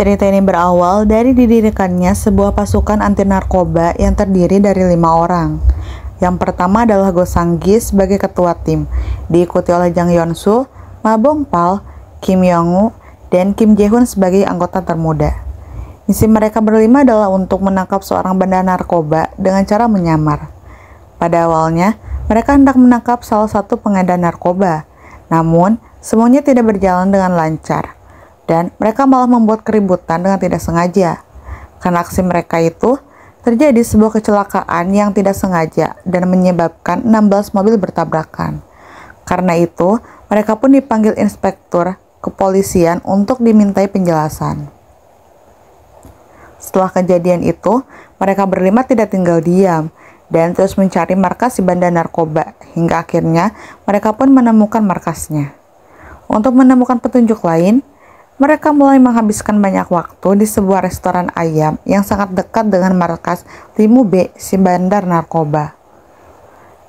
Cerita ini berawal dari didirikannya sebuah pasukan anti narkoba yang terdiri dari 5 orang. Yang pertama adalah Go Sang-gi sebagai ketua tim, diikuti oleh Jang Yeon-soo, Ma Bong-pal, Kim Yong-woo, dan Kim Jae-hoon sebagai anggota termuda. Misi mereka berlima adalah untuk menangkap seorang bandar narkoba dengan cara menyamar. Pada awalnya, mereka hendak menangkap salah satu pengedar narkoba, namun semuanya tidak berjalan dengan lancar. Dan mereka malah membuat keributan dengan tidak sengaja. Karena aksi mereka itu, terjadi sebuah kecelakaan yang tidak sengaja dan menyebabkan 16 mobil bertabrakan. Karena itu, mereka pun dipanggil inspektur kepolisian untuk dimintai penjelasan. Setelah kejadian itu, mereka berlima tidak tinggal diam dan terus mencari markas si bandar narkoba, hingga akhirnya mereka pun menemukan markasnya. Untuk menemukan petunjuk lain, mereka mulai menghabiskan banyak waktu di sebuah restoran ayam yang sangat dekat dengan markas Limu B, si bandar narkoba.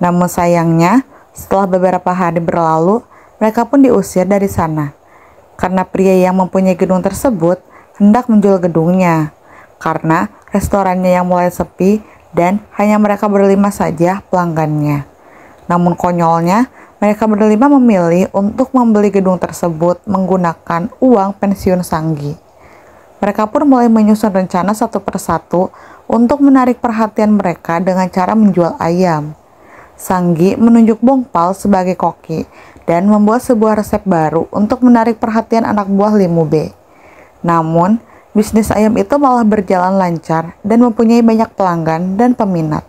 Namun sayangnya, setelah beberapa hari berlalu, mereka pun diusir dari sana. Karena pria yang mempunyai gedung tersebut hendak menjual gedungnya. Karena restorannya yang mulai sepi dan hanya mereka berlima saja pelanggannya. Namun konyolnya, mereka berlima memilih untuk membeli gedung tersebut menggunakan uang pensiun Sang-gi. Mereka pun mulai menyusun rencana satu persatu untuk menarik perhatian mereka dengan cara menjual ayam. Sang-gi menunjuk Bong-pal sebagai koki dan membuat sebuah resep baru untuk menarik perhatian anak buah Limu B. Namun, bisnis ayam itu malah berjalan lancar dan mempunyai banyak pelanggan dan peminat.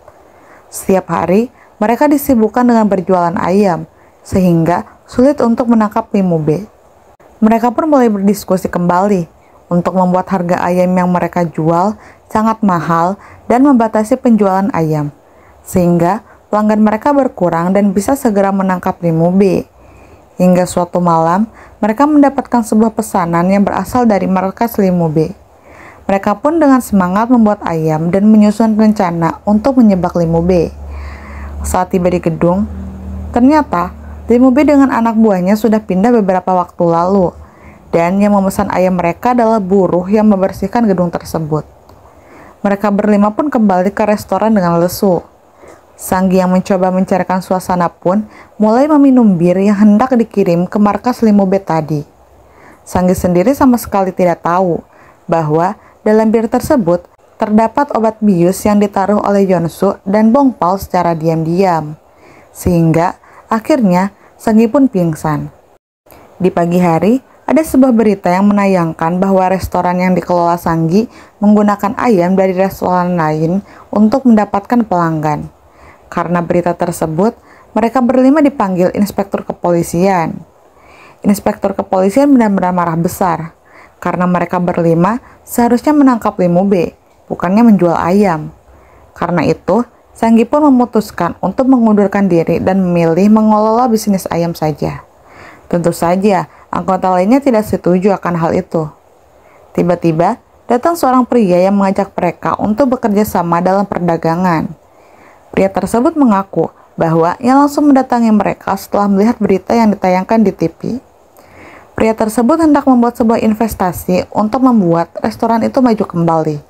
Setiap hari, mereka disibukkan dengan berjualan ayam, sehingga sulit untuk menangkap Limu B. Mereka pun mulai berdiskusi kembali untuk membuat harga ayam yang mereka jual sangat mahal dan membatasi penjualan ayam, sehingga pelanggan mereka berkurang dan bisa segera menangkap Limu B. Hingga suatu malam, mereka mendapatkan sebuah pesanan yang berasal dari markas Limu B. Mereka pun dengan semangat membuat ayam dan menyusun rencana untuk menyebak Limu B. Saat tiba di gedung, ternyata Limu B dengan anak buahnya sudah pindah beberapa waktu lalu, dan yang memesan ayam mereka adalah buruh yang membersihkan gedung tersebut. Mereka berlima pun kembali ke restoran dengan lesu. Sang-gi yang mencoba mencarikan suasana pun mulai meminum bir yang hendak dikirim ke markas Limu B tadi. Sang-gi sendiri sama sekali tidak tahu bahwa dalam bir tersebut terdapat obat bius yang ditaruh oleh Yeon-soo dan Bong-pal secara diam-diam, sehingga akhirnya Sang-gi pun pingsan. Di pagi hari, ada sebuah berita yang menayangkan bahwa restoran yang dikelola Sang-gi menggunakan ayam dari restoran lain untuk mendapatkan pelanggan. Karena berita tersebut, mereka berlima dipanggil inspektur kepolisian. Inspektur kepolisian benar-benar marah besar, karena mereka berlima seharusnya menangkap Limu B, bukannya menjual ayam. Karena itu, Sang-gi pun memutuskan untuk mengundurkan diri dan memilih mengelola bisnis ayam saja. Tentu saja, anggota lainnya tidak setuju akan hal itu. Tiba-tiba, datang seorang pria yang mengajak mereka untuk bekerja sama dalam perdagangan. Pria tersebut mengaku bahwa ia langsung mendatangi mereka setelah melihat berita yang ditayangkan di TV. Pria tersebut hendak membuat sebuah investasi untuk membuat restoran itu maju kembali.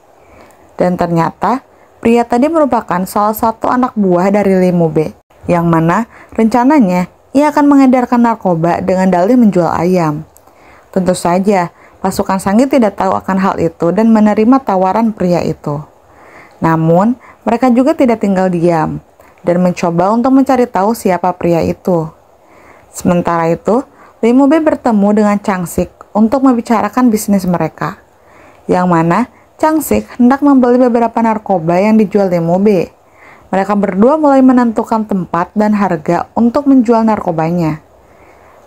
Dan ternyata, pria tadi merupakan salah satu anak buah dari Limu B, yang mana rencananya ia akan mengedarkan narkoba dengan dalih menjual ayam. Tentu saja, pasukan Sang-gi tidak tahu akan hal itu dan menerima tawaran pria itu. Namun, mereka juga tidak tinggal diam dan mencoba untuk mencari tahu siapa pria itu. Sementara itu, Limu B bertemu dengan Chang-sik untuk membicarakan bisnis mereka, yang mana Chang-sik hendak membeli beberapa narkoba yang dijual Limu B. Mereka berdua mulai menentukan tempat dan harga untuk menjual narkobanya.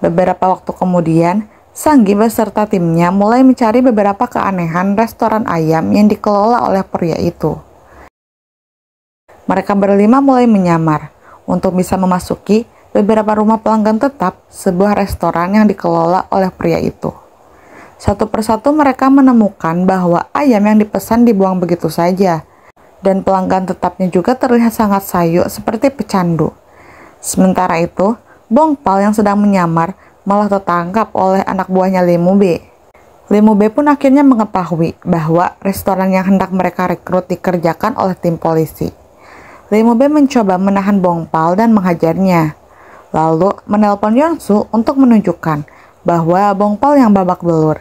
Beberapa waktu kemudian, Sang-gi beserta timnya mulai mencari beberapa keanehan restoran ayam yang dikelola oleh pria itu. Mereka berlima mulai menyamar untuk bisa memasuki beberapa rumah pelanggan tetap sebuah restoran yang dikelola oleh pria itu. Satu persatu mereka menemukan bahwa ayam yang dipesan dibuang begitu saja, dan pelanggan tetapnya juga terlihat sangat sayu seperti pecandu. Sementara itu, Bong-pal yang sedang menyamar malah tertangkap oleh anak buahnya Limu B. Lee Mu-be pun akhirnya mengetahui bahwa restoran yang hendak mereka rekrut dikerjakan oleh tim polisi. Lee Mu-be mencoba menahan Bong Pal dan menghajarnya, lalu menelpon Yeon-su untuk menunjukkan bahwa Bong Pal yang babak belur.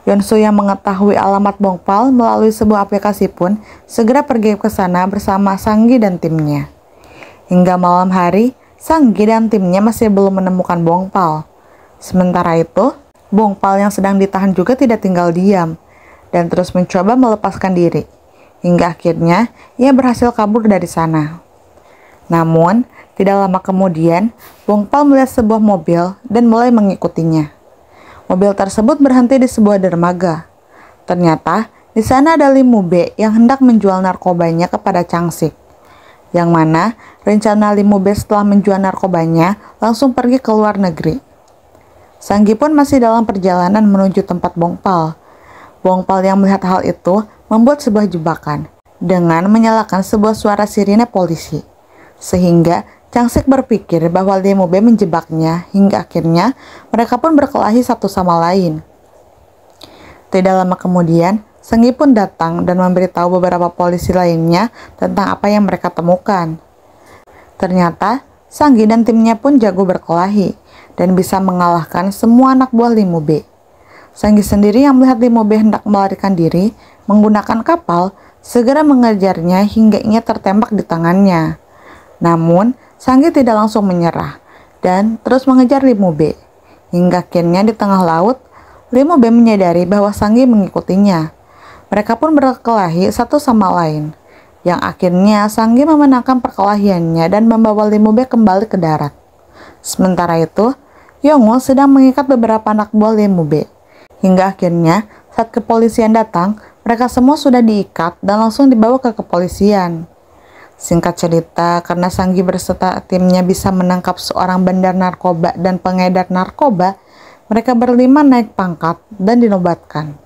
Yeon-su yang mengetahui alamat Bong Pal melalui sebuah aplikasi pun segera pergi ke sana bersama Sang-gi dan timnya. Hingga malam hari, Sang-gi dan timnya masih belum menemukan Bong Pal. Sementara itu, Bong Pal yang sedang ditahan juga tidak tinggal diam dan terus mencoba melepaskan diri. Hingga akhirnya ia berhasil kabur dari sana. Namun, tidak lama kemudian, Bong Pal melihat sebuah mobil dan mulai mengikutinya. Mobil tersebut berhenti di sebuah dermaga. Ternyata, di sana ada Lee Mu-be yang hendak menjual narkobanya kepada Chang-sik. Yang mana, rencana Lee Mu-be setelah menjual narkobanya langsung pergi ke luar negeri. Sang-gi pun masih dalam perjalanan menuju tempat Bong Pal. Bong Pal yang melihat hal itu membuat sebuah jebakan dengan menyalakan sebuah suara sirine polisi. Sehingga Chang-sik berpikir bahwa Lee Mu-be menjebaknya hingga akhirnya mereka pun berkelahi satu sama lain. Tidak lama kemudian, Sang-gi pun datang dan memberitahu beberapa polisi lainnya tentang apa yang mereka temukan. Ternyata, Sang-gi dan timnya pun jago berkelahi dan bisa mengalahkan semua anak buah Lee Mu-be. Sang-gi sendiri yang melihat Lee Mu-be hendak melarikan diri menggunakan kapal, segera mengejarnya hingga ia tertembak di tangannya. Namun, Sang-gi tidak langsung menyerah dan terus mengejar Lee Mu-be. Hingga akhirnya di tengah laut, Lee Mu-be menyadari bahwa Sang-gi mengikutinya. Mereka pun berkelahi satu sama lain, yang akhirnya Sang-gi memenangkan perkelahiannya dan membawa Lee Mu-be kembali ke darat. Sementara itu, Yong-woo sedang mengikat beberapa anak buah Lee Mu-be. Hingga akhirnya, saat kepolisian datang, mereka semua sudah diikat dan langsung dibawa ke kepolisian. Singkat cerita, karena Sang-gi berserta timnya bisa menangkap seorang bandar narkoba dan pengedar narkoba, mereka berlima naik pangkat dan dinobatkan.